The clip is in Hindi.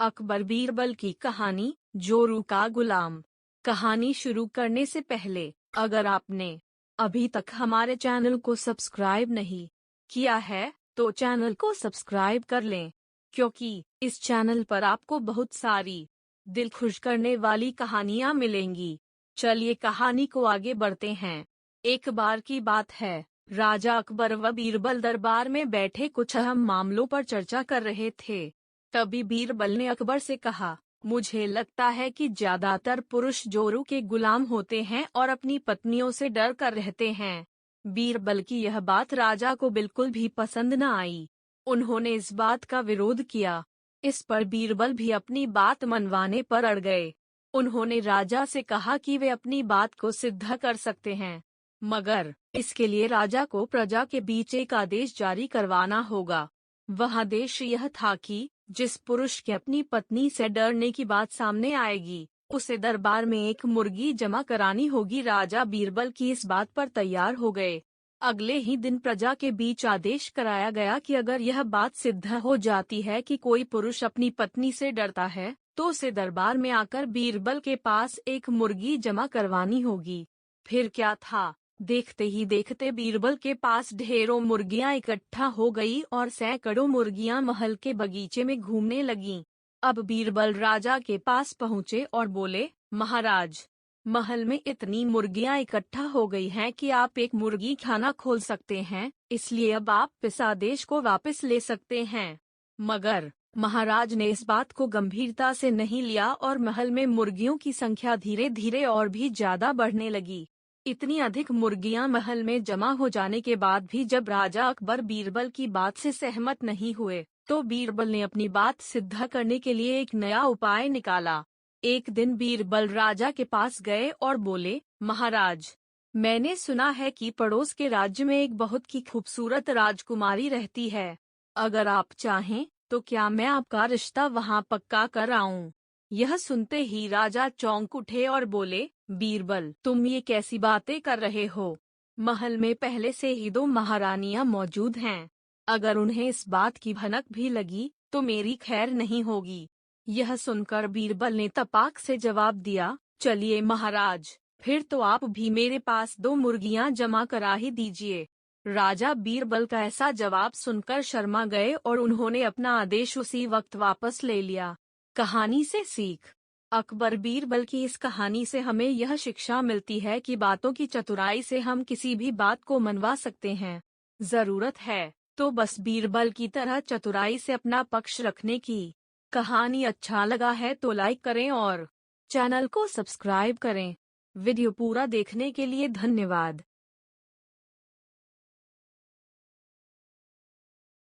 अकबर बीरबल की कहानी जोरू का गुलाम। कहानी शुरू करने से पहले अगर आपने अभी तक हमारे चैनल को सब्सक्राइब नहीं किया है तो चैनल को सब्सक्राइब कर लें, क्योंकि इस चैनल पर आपको बहुत सारी दिल खुश करने वाली कहानियाँ मिलेंगी। चलिए कहानी को आगे बढ़ते हैं। एक बार की बात है, राजा अकबर व बीरबल दरबार में बैठे कुछ अहम मामलों पर चर्चा कर रहे थे। तभी बीरबल ने अकबर से कहा, मुझे लगता है कि ज्यादातर पुरुष जोरू के गुलाम होते हैं और अपनी पत्नियों से डर कर रहते हैं। बीरबल की यह बात राजा को बिल्कुल भी पसंद न आई। उन्होंने इस बात का विरोध किया। इस पर बीरबल भी अपनी बात मनवाने पर अड़ गए। उन्होंने राजा से कहा कि वे अपनी बात को सिद्ध कर सकते हैं, मगर इसके लिए राजा को प्रजा के बीच एक आदेश जारी करवाना होगा। वह आदेश यह था कि जिस पुरुष के अपनी पत्नी से डरने की बात सामने आएगी, उसे दरबार में एक मुर्गी जमा करानी होगी। राजा बीरबल की इस बात पर तैयार हो गए। अगले ही दिन प्रजा के बीच आदेश कराया गया कि अगर यह बात सिद्ध हो जाती है कि कोई पुरुष अपनी पत्नी से डरता है, तो उसे दरबार में आकर बीरबल के पास एक मुर्गी जमा करवानी होगी। फिर क्या था, देखते ही देखते बीरबल के पास ढेरों मुर्गियां इकट्ठा हो गई और सैकड़ों मुर्गियां महल के बगीचे में घूमने लगीं। अब बीरबल राजा के पास पहुंचे और बोले, महाराज, महल में इतनी मुर्गियां इकट्ठा हो गई हैं कि आप एक मुर्गी खाना खोल सकते हैं, इसलिए अब आप इस आदेश को वापस ले सकते हैं। मगर महाराज ने इस बात को गंभीरता से नहीं लिया और महल में मुर्गियों की संख्या धीरे धीरे और भी ज्यादा बढ़ने लगी। इतनी अधिक मुर्गियां महल में जमा हो जाने के बाद भी जब राजा अकबर बीरबल की बात से सहमत नहीं हुए, तो बीरबल ने अपनी बात सिद्ध करने के लिए एक नया उपाय निकाला। एक दिन बीरबल राजा के पास गए और बोले, महाराज, मैंने सुना है कि पड़ोस के राज्य में एक बहुत ही खूबसूरत राजकुमारी रहती है। अगर आप चाहें तो क्या मैं आपका रिश्ता वहां पक्का कर आऊं? यह सुनते ही राजा चौंक उठे और बोले, बीरबल, तुम ये कैसी बातें कर रहे हो? महल में पहले से ही 2 महारानियां मौजूद हैं। अगर उन्हें इस बात की भनक भी लगी तो मेरी खैर नहीं होगी। यह सुनकर बीरबल ने तपाक से जवाब दिया, चलिए महाराज, फिर तो आप भी मेरे पास 2 मुर्गियां जमा करा ही दीजिए। राजा बीरबल का ऐसा जवाब सुनकर शर्मा गए और उन्होंने अपना आदेश उसी वक्त वापस ले लिया। कहानी से सीख। अकबर बीरबल की इस कहानी से हमें यह शिक्षा मिलती है कि बातों की चतुराई से हम किसी भी बात को मनवा सकते हैं। जरूरत है तो बस बीरबल की तरह चतुराई से अपना पक्ष रखने की। कहानी अच्छा लगा है तो लाइक करें और चैनल को सब्सक्राइब करें। वीडियो पूरा देखने के लिए धन्यवाद।